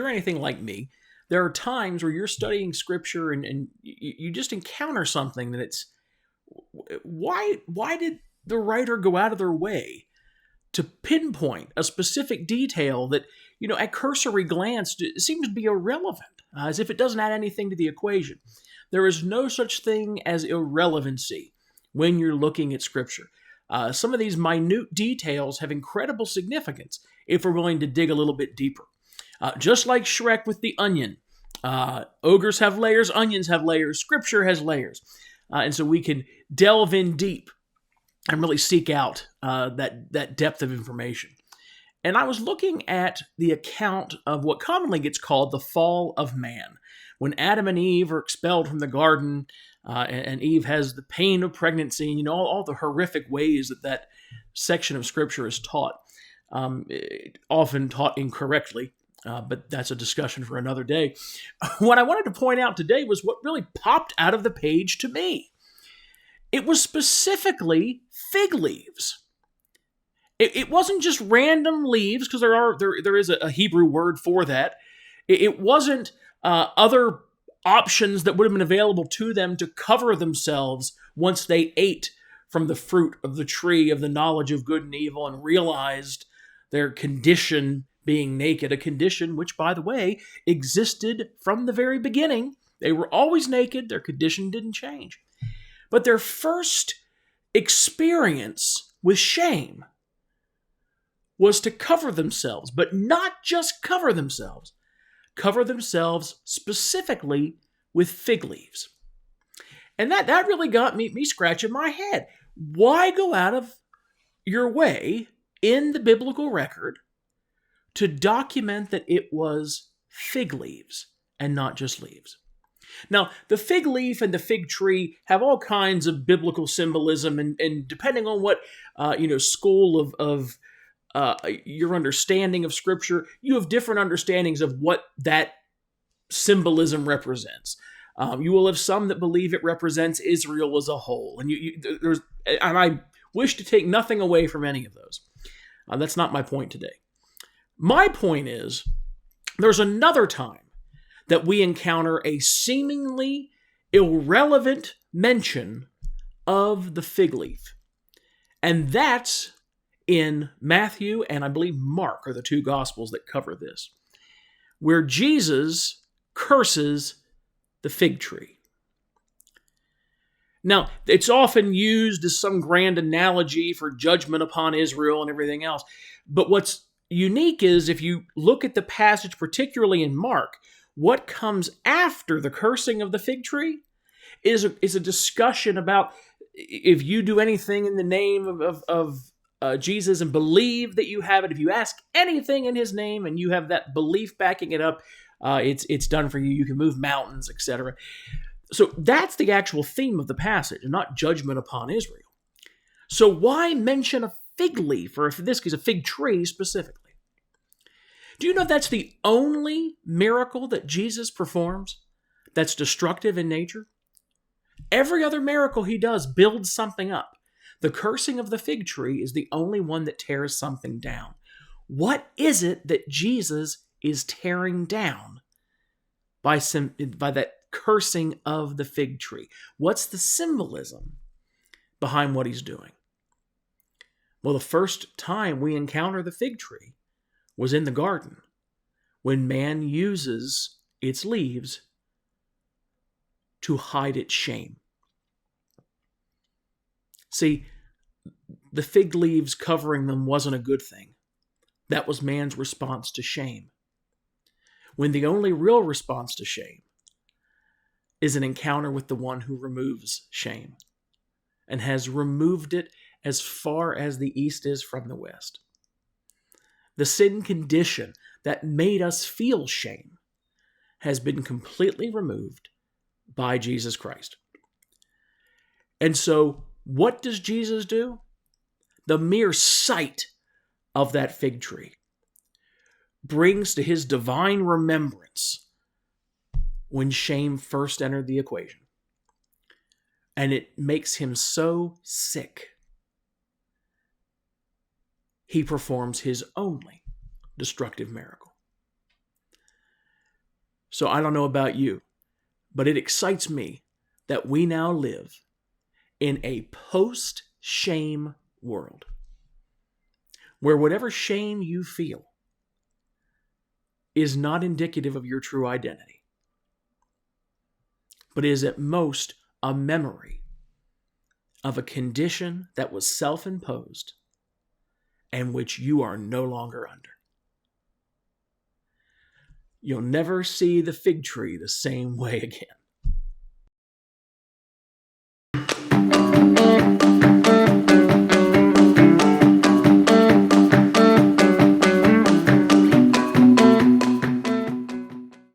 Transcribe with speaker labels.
Speaker 1: you're anything like me, there are times where you're studying scripture and you just encounter something that it's, why did the writer go out of their way to pinpoint a specific detail that, at cursory glance seems to be irrelevant, as if it doesn't add anything to the equation. There is no such thing as irrelevancy when you're looking at Scripture. Some of these minute details have incredible significance if we're willing to dig a little bit deeper. Just like Shrek with the onion. Ogres have layers, onions have layers, Scripture has layers. And so we can delve in deep and really seek out that depth of information. And I was looking at the account of what commonly gets called the fall of man. When Adam and Eve are expelled from the garden, and Eve has the pain of pregnancy, and all the horrific ways that section of Scripture is taught, often taught incorrectly, but that's a discussion for another day. What I wanted to point out today was what really popped out of the page to me. It was specifically fig leaves. It wasn't just random leaves, because there is a Hebrew word for that. It wasn't other options that would have been available to them to cover themselves once they ate from the fruit of the tree of the knowledge of good and evil and realized their condition being naked, a condition which, by the way, existed from the very beginning. They were always naked. Their condition didn't change. But their first experience with shame was to cover themselves, but not just cover themselves specifically with fig leaves. And that really got me scratching my head. Why go out of your way in the biblical record to document that it was fig leaves and not just leaves? Now, the fig leaf and the fig tree have all kinds of biblical symbolism, and depending on what school of your understanding of Scripture, you have different understandings of what that symbolism represents. You will have some that believe it represents Israel as a whole, and I wish to take nothing away from any of those. That's not my point today. My point is, there's another time that we encounter a seemingly irrelevant mention of the fig leaf, and that's in Matthew and I believe Mark are the two Gospels that cover this, where Jesus curses the fig tree. Now, it's often used as some grand analogy for judgment upon Israel and everything else, but what's unique is if you look at the passage, particularly in Mark, what comes after the cursing of the fig tree is a discussion about if you do anything in the name of Jesus and believe that you have it. If you ask anything in his name and you have that belief backing it up, it's done for you. You can move mountains, etc. So that's the actual theme of the passage, and not judgment upon Israel. So why mention a fig leaf, or in this case, a fig tree specifically? Do you know that's the only miracle that Jesus performs that's destructive in nature? Every other miracle he does builds something up. The cursing of the fig tree is the only one that tears something down. What is it that Jesus is tearing down by that cursing of the fig tree? What's the symbolism behind what he's doing? Well, the first time we encounter the fig tree was in the garden, when man uses its leaves to hide its shame. See, the fig leaves covering them wasn't a good thing. That was man's response to shame. When the only real response to shame is an encounter with the one who removes shame and has removed it as far as the east is from the west. The sin condition that made us feel shame has been completely removed by Jesus Christ. And so, what does Jesus do? The mere sight of that fig tree brings to his divine remembrance when shame first entered the equation. And it makes him so sick, he performs his only destructive miracle. So I don't know about you, but it excites me that we now live in a post-shame world where whatever shame you feel is not indicative of your true identity, but is at most a memory of a condition that was self-imposed and which you are no longer under. You'll never see the fig tree the same way again.